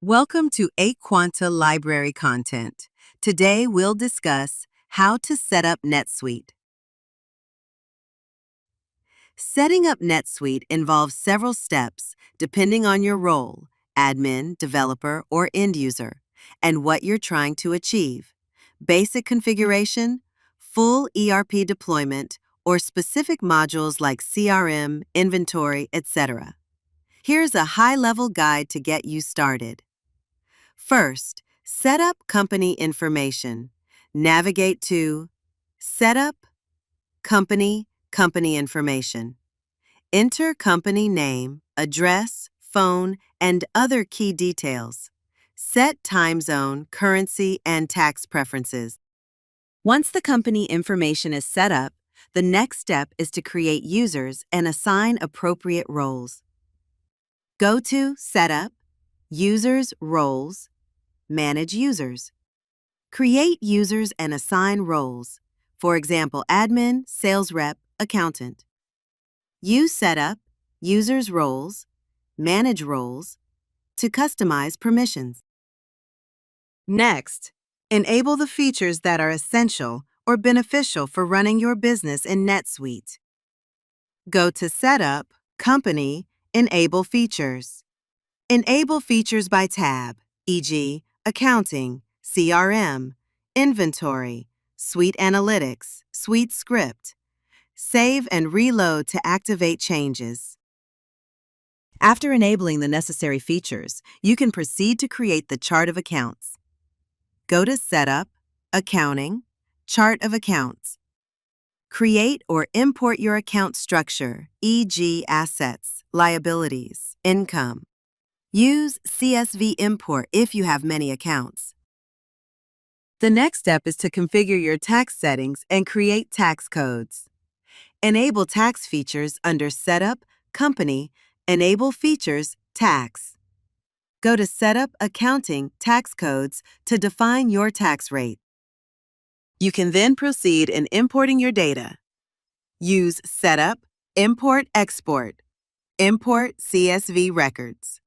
Welcome to Aquanta Library Content. Today we'll discuss how to set up NetSuite. Setting up NetSuite involves several steps depending on your role, admin, developer, or end user, and what you're trying to achieve. Basic configuration, full ERP deployment, or specific modules like CRM, inventory, etc. Here's a high-level guide to get you started. First, set up company information. Navigate to Setup, Company, Company Information. Enter company name, address, phone, and other key details. Set time zone, currency, and tax preferences. Once the company information is set up, the next step is to create users and assign appropriate roles. Go to Setup, Users, Roles, Manage Users. Create users and assign roles. For example, admin, sales rep, accountant. Use Setup, Users Roles, Manage Roles to customize permissions. Next, enable the features that are essential or beneficial for running your business in NetSuite. Go to Setup, Company, Enable Features. Enable features by tab, e.g., Accounting, CRM, Inventory, Suite Analytics, Suite Script. Save and reload to activate changes. After enabling the necessary features, you can proceed to create the chart of accounts. Go to Setup, Accounting, Chart of Accounts. Create or import your account structure, e.g., assets, liabilities, income. Use CSV Import if you have many accounts. The next step is to configure your tax settings and create tax codes. Enable tax features under Setup, Company, Enable Features, Tax. Go to Setup, Accounting, Tax Codes to define your tax rate. You can then proceed in importing your data. Use Setup, Import, Export. Import CSV records.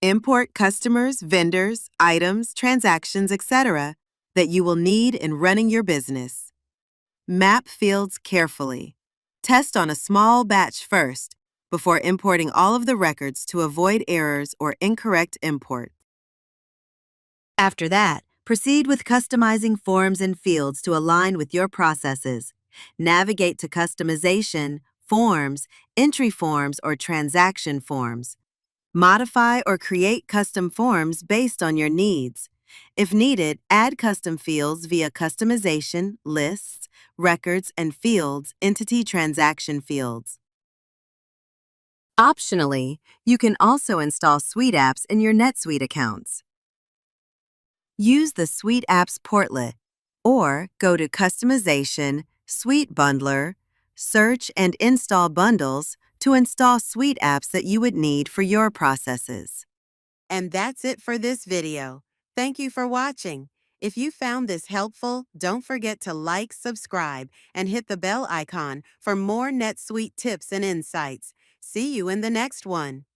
Import customers, vendors, items, transactions, etc. that you will need in running your business. Map fields carefully. Test on a small batch first before importing all of the records to avoid errors or incorrect import. After that, proceed with customizing forms and fields to align with your processes. Navigate to Customization, Forms, Entry Forms, or Transaction Forms. Modify or create custom forms based on your needs. If needed, add custom fields via Customization, Lists, Records, and Fields, Entity Transaction Fields. Optionally, you can also install SuiteApps in your NetSuite accounts. Use the SuiteApps portlet or go to Customization, Suite Bundler, Search and Install Bundles to install SuiteApps that you would need for your processes. And that's it for this video. Thank you for watching. If you found this helpful, don't forget to like, subscribe, and hit the bell icon for more NetSuite tips and insights. See you in the next one.